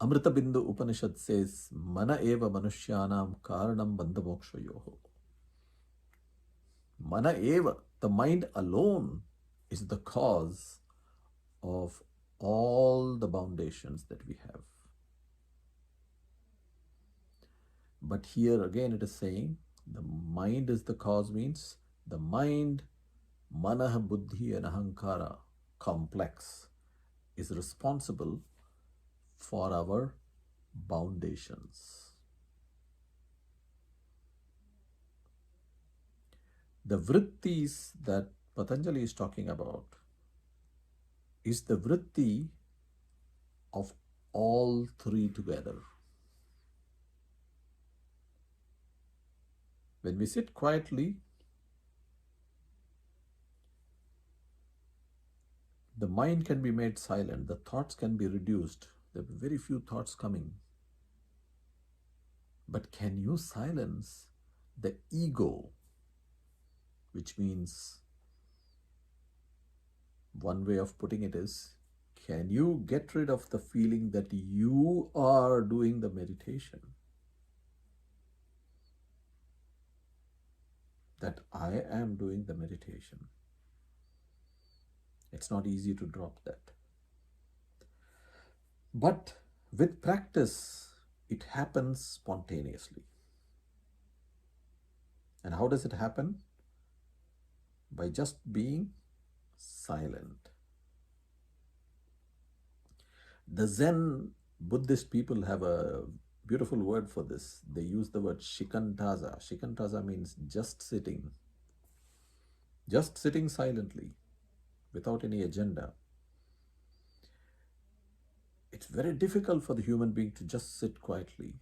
Amrita Bindu Upanishad says, Mana eva manushyanam karanam bandhamokshayoho. Mana eva, the mind alone, is the cause of all the foundations that we have. But here again it is saying the mind is the cause, means the mind, manah, buddhi and ahankara complex is responsible for our foundations. The vrittis that Patanjali is talking about is the vritti of all three together. When we sit quietly, the mind can be made silent, the thoughts can be reduced, there are very few thoughts coming. But can you silence the ego, which means, one way of putting it is, can you get rid of the feeling that you are doing the meditation? That I am doing the meditation. It's not easy to drop that. But with practice, it happens spontaneously. And how does it happen? By just being silent. The Zen Buddhist people have a beautiful word for this. They use the word shikantaza. Shikantaza means just sitting silently, without any agenda. It's very difficult for the human being to just sit quietly.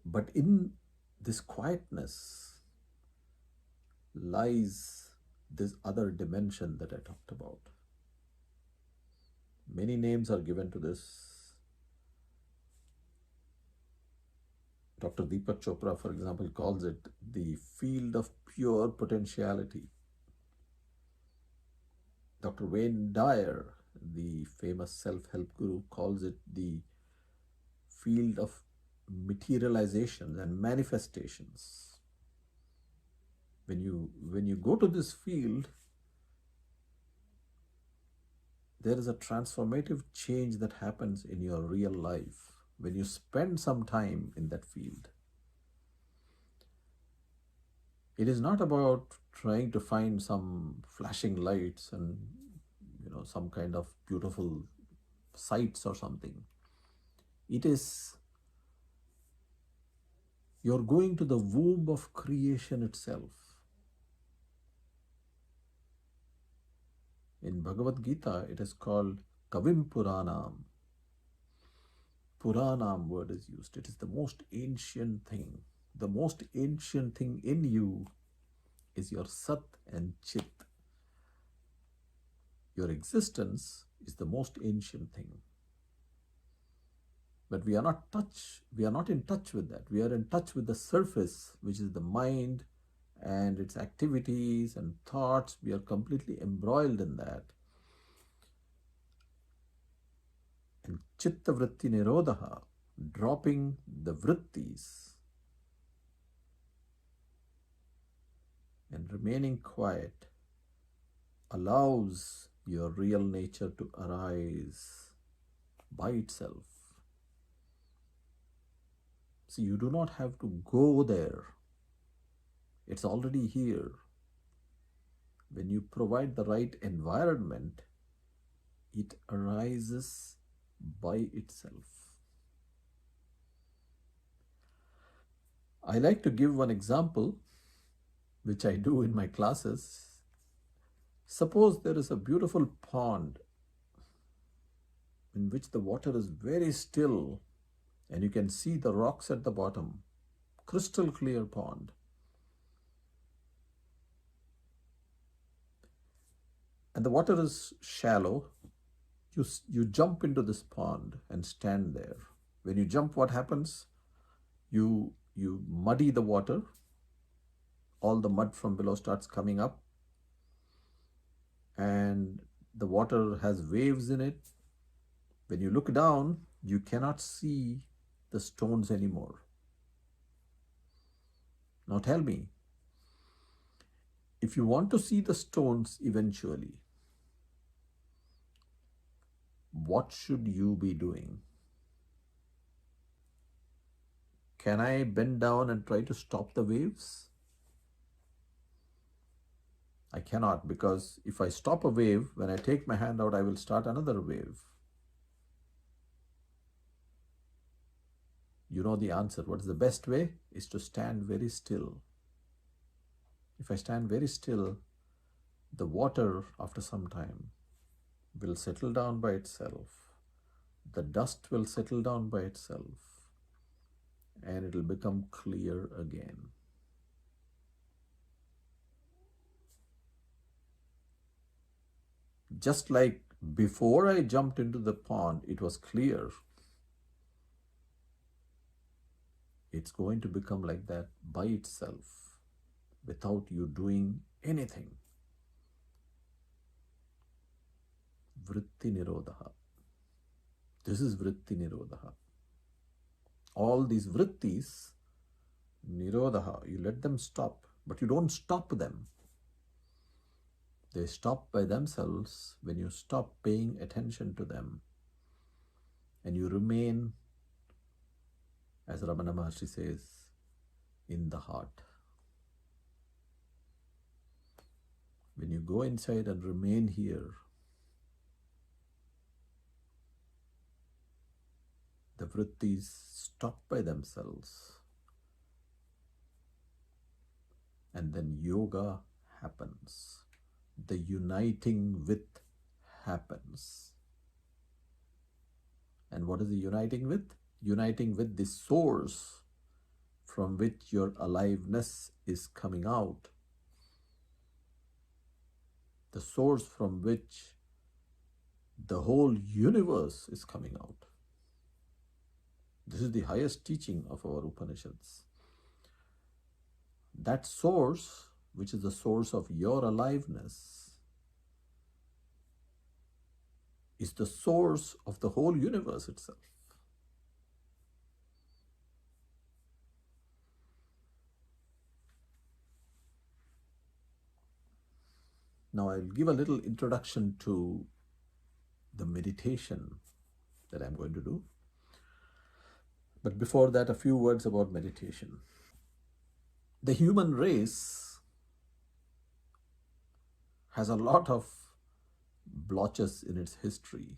But in this quietness lies this other dimension that I talked about. Many names are given to this. Dr. Deepak Chopra, for example, calls it the field of pure potentiality. Dr. Wayne Dyer, the famous self-help guru, calls it the field of materializations and manifestations. When you go to this field, there is a transformative change that happens in your real life when you spend some time in that field. It is not about trying to find some flashing lights and some kind of beautiful sights or something. It is you're going to the womb of creation itself. In Bhagavad Gita, it is called Kavim Puranam. Puranam word is used. It is the most ancient thing. The most ancient thing in you is your Sat and Chit. Your existence is the most ancient thing. But we are not in touch with that. We are in touch with the surface, which is the mind and its activities and thoughts. We are completely embroiled in that. And Chitta Vritti Nirodha, dropping the vrittis and remaining quiet, allows your real nature to arise by itself. See, you do not have to go there. It's already here. When you provide the right environment, it arises by itself. I like to give one example, which I do in my classes. Suppose there is a beautiful pond in which the water is very still and you can see the rocks at the bottom, crystal clear pond. And the water is shallow. You jump into this pond and stand there. When you jump, what happens? You muddy the water. All the mud from below starts coming up. And the water has waves in it. When you look down, you cannot see the stones anymore. Now tell me, if you want to see the stones eventually, what should you be doing? Can I bend down and try to stop the waves? I cannot, because if I stop a wave, when I take my hand out, I will start another wave. You know the answer. What is the best way? Is to stand very still. If I stand very still, the water after some time will settle down by itself. The dust will settle down by itself, and it will become clear again. Just like before I jumped into the pond, it was clear. It's going to become like that by itself without you doing anything. Vritti nirodha. This is vritti nirodha. All these vrittis, nirodha, you let them stop, but you don't stop them. They stop by themselves when you stop paying attention to them and you remain, as Ramana Maharshi says, in the heart. When you go inside and remain here, the vrittis stop by themselves, and then yoga happens. The uniting with happens. And what is the uniting with? Uniting with the source from which your aliveness is coming out. The source from which the whole universe is coming out. This is the highest teaching of our Upanishads. That source, which is the source of your aliveness, is the source of the whole universe itself. Now I'll give a little introduction to the meditation that I'm going to do. But before that, a few words about meditation. The human race has a lot of blotches in its history,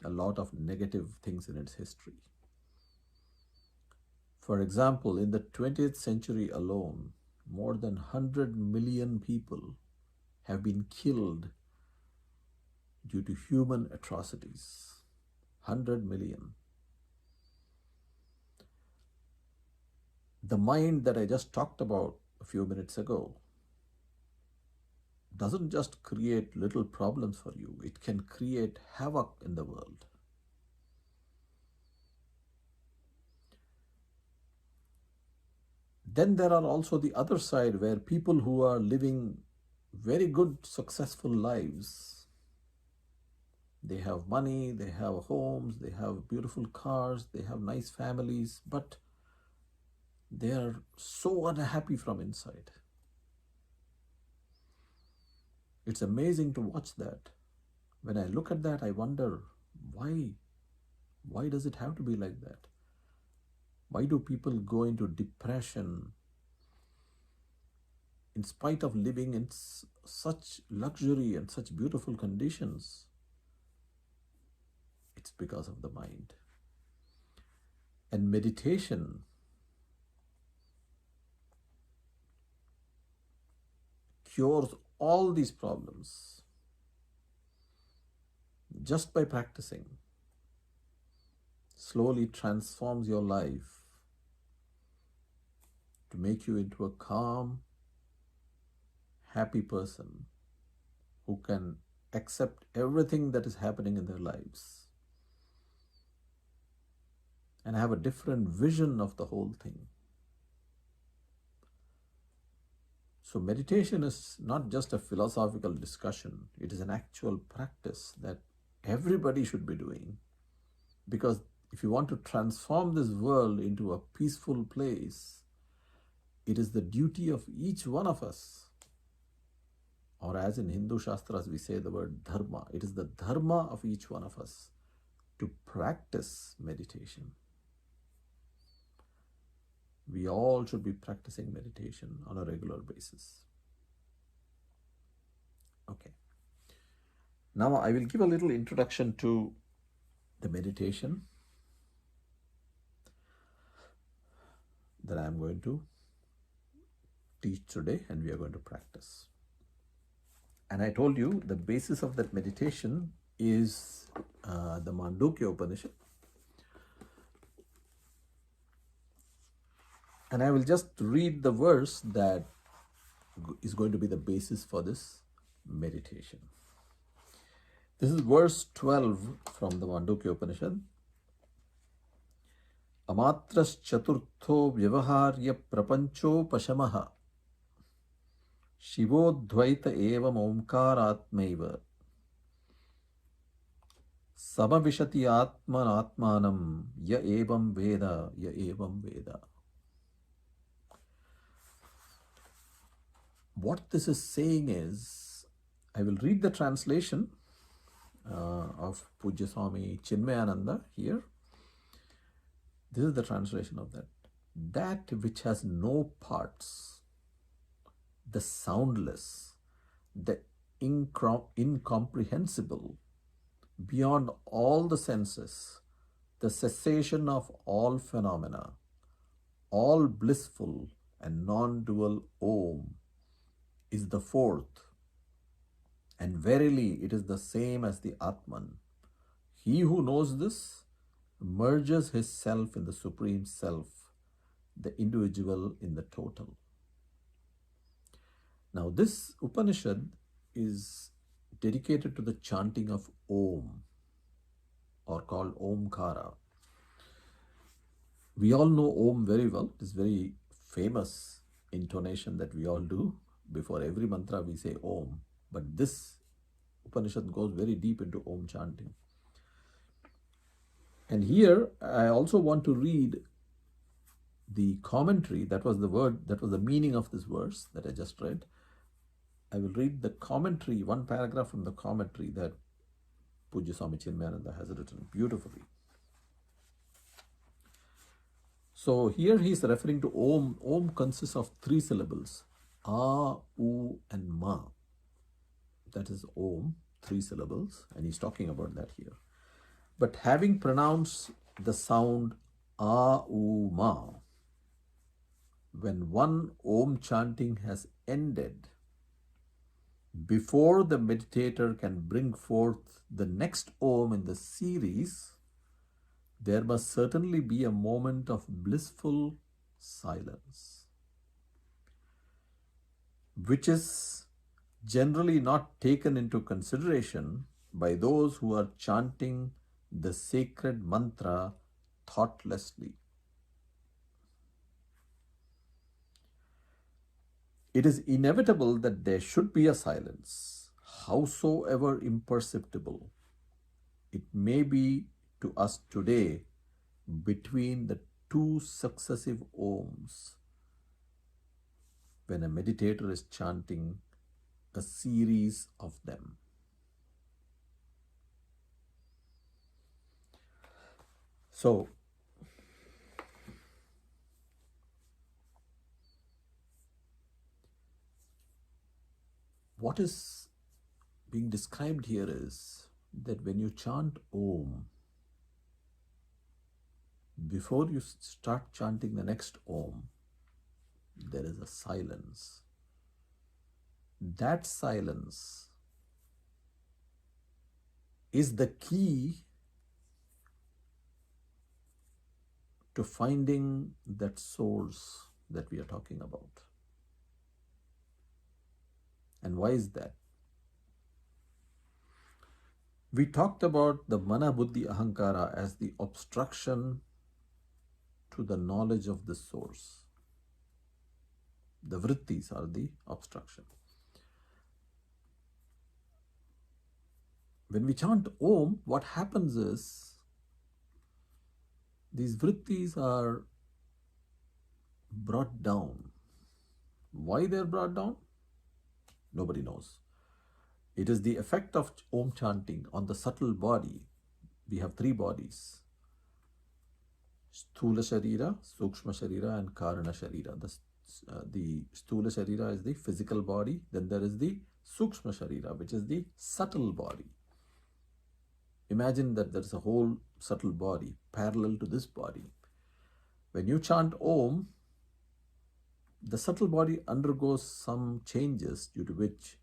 a lot of negative things in its history. For example, in the 20th century alone, more than 100 million people have been killed due to human atrocities. 100 million. The mind that I just talked about a few minutes ago doesn't just create little problems for you, it can create havoc in the world. Then there are also the other side, where people who are living very good, successful lives, they have money, they have homes, they have beautiful cars, they have nice families, but they are so unhappy from inside. It's amazing to watch that. When I look at that, I wonder, why? Why does it have to be like that? Why do people go into depression in spite of living in such luxury and such beautiful conditions? It's because of the mind. And meditation cures all these problems just by practicing. Slowly transforms your life to make you into a calm, happy person who can accept everything that is happening in their lives and have a different vision of the whole thing. So meditation is not just a philosophical discussion, it is an actual practice that everybody should be doing. Because if you want to transform this world into a peaceful place, it is the duty of each one of us, or as in Hindu Shastras we say the word dharma, it is the dharma of each one of us to practice meditation. We all should be practicing meditation on a regular basis. Okay. Now I will give a little introduction to the meditation that I am going to teach today and we are going to practice. And I told you the basis of that meditation is the Mandukya Upanishad. And I will just read the verse that is going to be the basis for this meditation. This is verse 12 from the Mandukya Upanishad. Amatras chaturtho vyavaharya prapancho pashamaha Shivodvaita evam omkaratmaiva samavishati atmanatmanam ya evam veda ya evam veda. What this is saying is, I will read the translation of Pujya Swami Chinmayananda here. This is the translation of that. That which has no parts, the soundless, the incomprehensible, beyond all the senses, the cessation of all phenomena, all blissful and non-dual Om is the fourth, and verily it is the same as the Atman. He who knows this merges his self in the Supreme Self, the individual in the total. Now this Upanishad is dedicated to the chanting of Om, or called Omkara. We all know Om very well. It is very famous intonation that we all do. Before every mantra we say Om. But this Upanishad goes very deep into Om chanting. And here I also want to read the commentary. That was the word, that was the meaning of this verse that I just read. I will read the commentary, one paragraph from the commentary that Pujya Swami Chinmayananda has written beautifully. So here he is referring to Om. Om consists of three syllables, A, U and Ma. That is Om, three syllables, and he's talking about that here. But having pronounced the sound A, U, Ma, when one Om chanting has ended, before the meditator can bring forth the next Om in the series, there must certainly be a moment of blissful silence, which is generally not taken into consideration by those who are chanting the sacred mantra thoughtlessly. It is inevitable that there should be a silence, howsoever imperceptible it may be to us today, between the two successive Oms when a meditator is chanting a series of them. So, what is being described here is that when you chant Om, before you start chanting the next Om, there is a silence. That silence is the key to finding that source that we are talking about. And why is that? We talked about the mana, buddhi, ahankara as the obstruction to the knowledge of the source. The vrittis are the obstruction. When we chant Om, what happens is These vrittis are brought down. Why they are brought down? Nobody knows. It is the effect of Om chanting on the subtle body. We have three bodies: Sthula Sharira, Sukshma Sharira, and Karana Sharira. The Sthula Sharira is the physical body. Then there is the Sukshma Sharira, which is the subtle body. Imagine that there is a whole subtle body parallel to this body. When you chant Om, the subtle body undergoes some changes due to which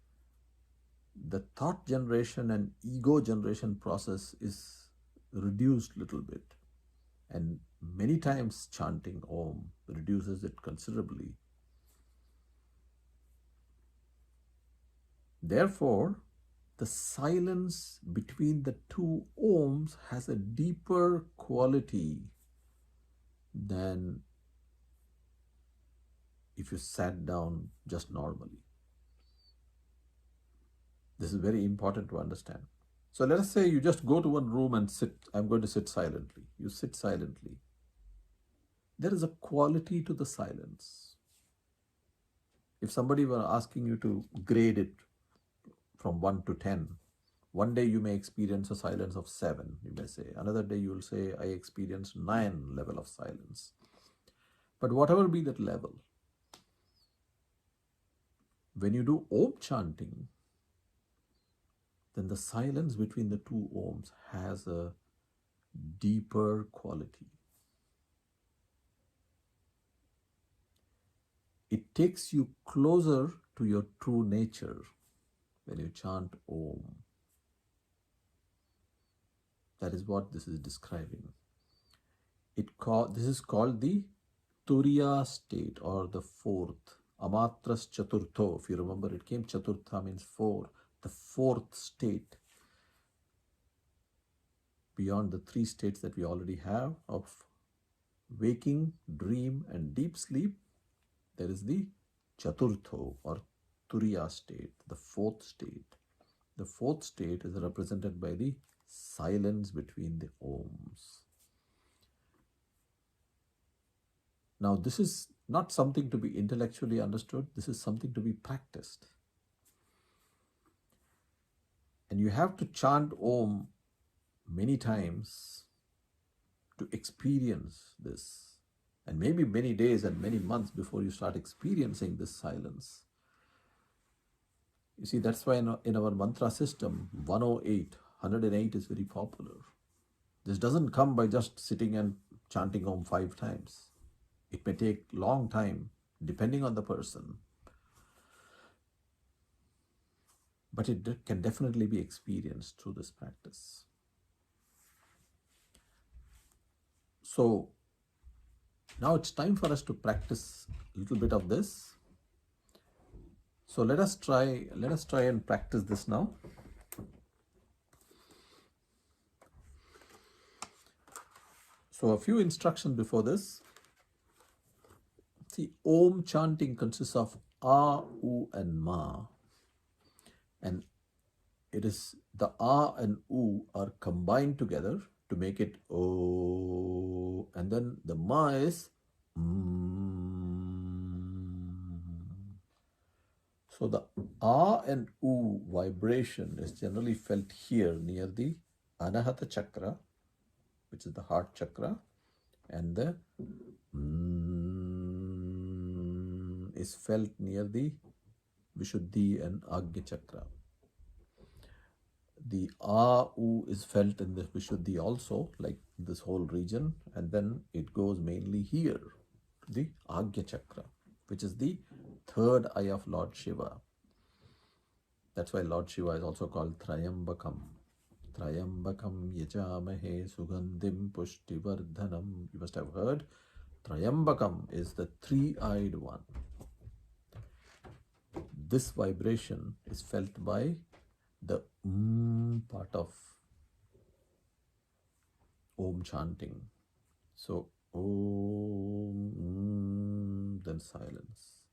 the thought generation and ego generation process is reduced a little bit. And many times chanting Om reduces it considerably. Therefore, the silence between the two Oms has a deeper quality than if you sat down just normally. This is very important to understand. So let us say you just go to one room and sit. I'm going to sit silently. You sit silently. There is a quality to the silence. If somebody were asking you to grade it from 1 to 10, one day you may experience a silence of 7, you may say. Another day you will say, I experienced 9 level of silence. But whatever be that level, when you do Om chanting, then the silence between the two Oms has a deeper quality. It takes you closer to your true nature when you chant Om. That is what this is describing. This is called the Turiya state, or the fourth. Amatras Chaturtho. If you remember, it came Chaturtha means 4. The fourth state, beyond the 3 states that we already have of waking, dream, and deep sleep, there is the Chaturtho or Turiya state, the 4th state. The 4th state is represented by the silence between the Oms. Now, this is not something to be intellectually understood. This is something to be practiced. And you have to chant Om many times to experience this. And maybe many days and many months before you start experiencing this silence. You see, that's why in our mantra system, 108 is very popular. This doesn't come by just sitting and chanting Om 5 times. It may take long time, depending on the person. But it can definitely be experienced through this practice. So now it's time for us to practice a little bit of this. So let us try and practice this now. So a few instructions before this. See, Om chanting consists of A, U, and Ma. And it is the A and U are combined together to make it O. And then the Ma is So the A and U vibration is generally felt here near the Anahata chakra, which is the heart chakra, and the is felt near the Vishuddhi and Agya chakra. The A-U is felt in the Vishuddhi also, like this whole region, and then it goes mainly here, to the Agya chakra, which is the third eye of Lord Shiva. That's why Lord Shiva is also called Trayambakam. Trayambakam yajamahe sugandhim pushtivardhanam. You must have heard. Trayambakam is the three-eyed one. This vibration is felt by the part of Om chanting. So Om, then silence.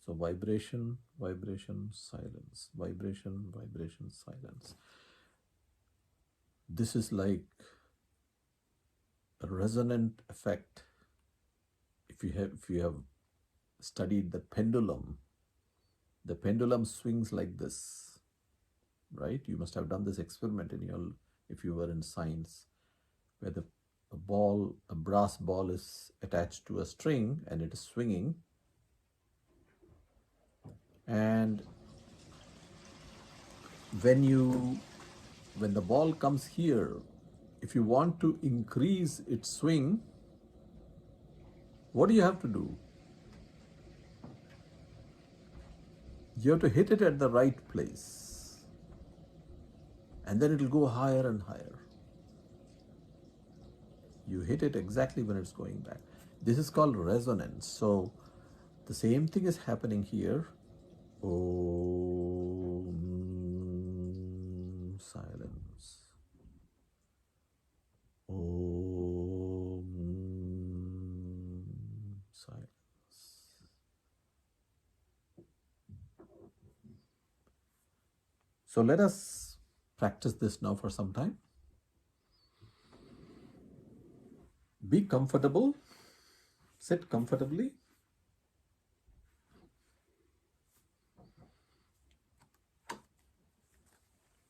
So vibration, vibration, silence. Vibration, vibration, silence. This is like a resonant effect. If you have studied the pendulum swings like this, right? You must have done this experiment if you were in science, where a brass ball is attached to a string and it is swinging, and when the ball comes here, if you want to increase its swing, what do you have to do? You have to hit it at the right place, and then it will go higher and higher. You hit it exactly when it's going back. This is called resonance. So the same thing is happening here. Om, silence. Om, silence. So let us practice this now for some time. Be comfortable, sit comfortably.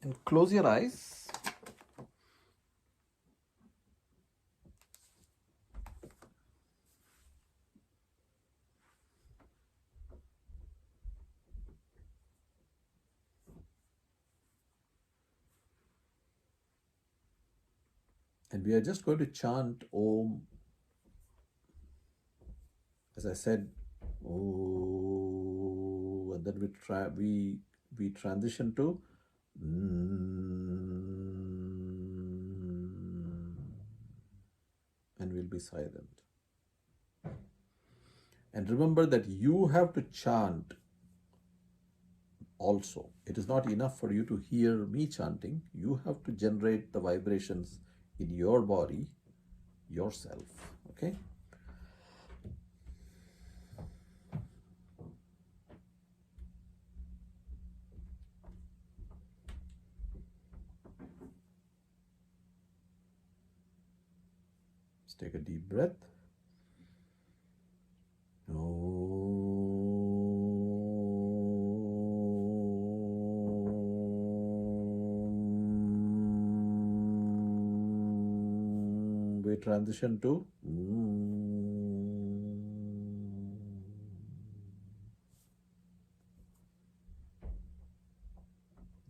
And close your eyes. And we are just going to chant Om. As I said, Om, and then we transition to and we'll be silent. And remember that you have to chant also. It is not enough for you to hear me chanting. You have to generate the vibrations in your body yourself. Okay? Let's take a deep breath. We transition to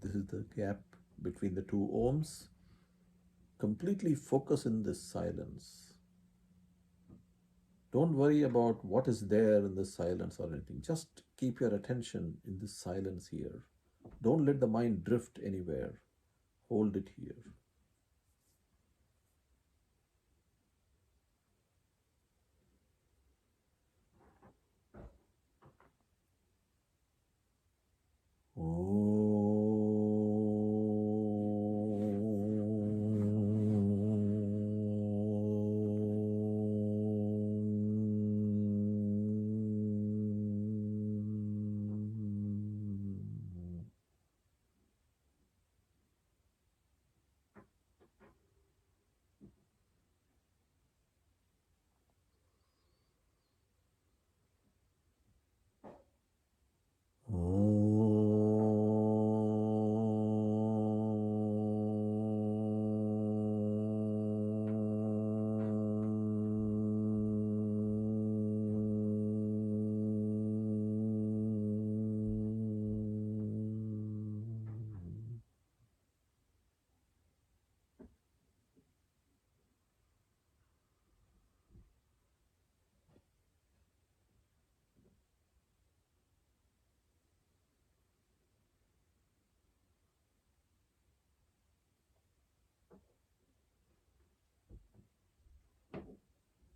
this is the gap between the two ohms. Completely focus in this silence. Don't worry about what is there in this silence or anything. Just keep your attention in this silence here. Don't let the mind drift anywhere. Hold it here.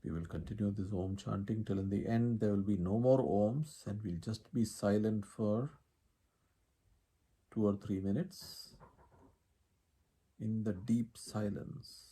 We will continue this Om chanting till in the end there will be no more Oms, and we'll just be silent for 2 or 3 minutes in the deep silence.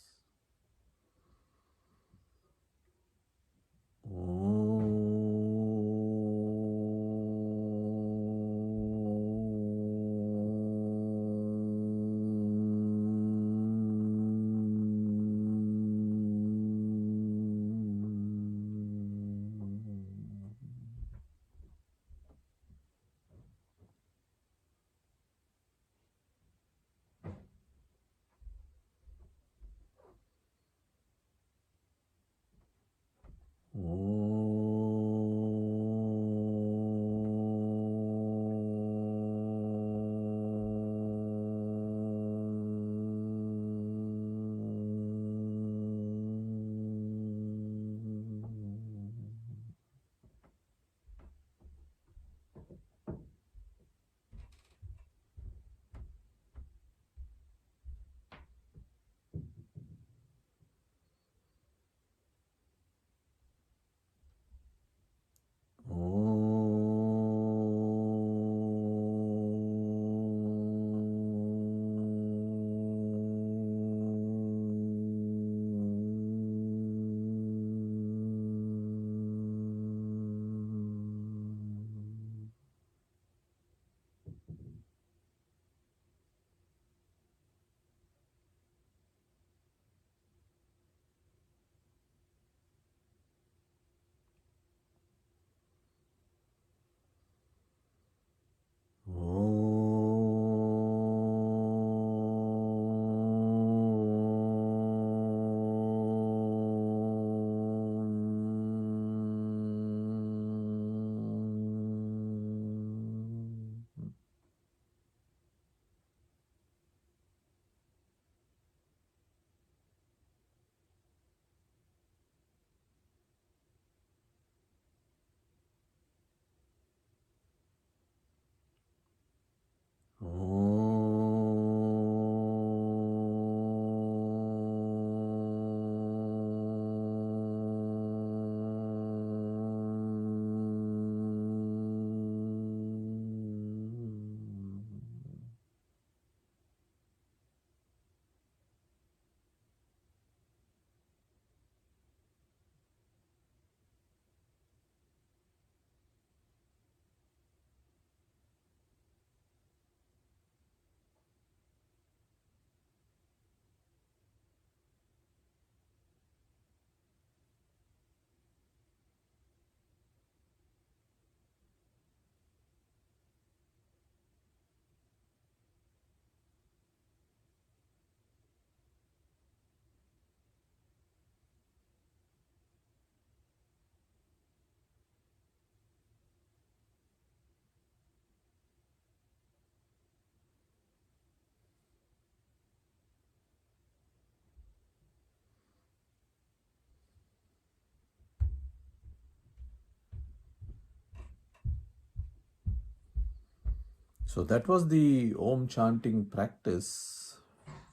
So that was the Om chanting practice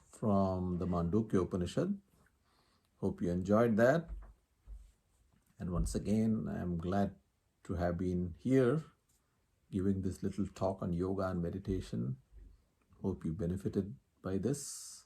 from the Mandukya Upanishad. Hope you enjoyed that. And once again, I am glad to have been here giving this little talk on yoga and meditation. Hope you benefited by this.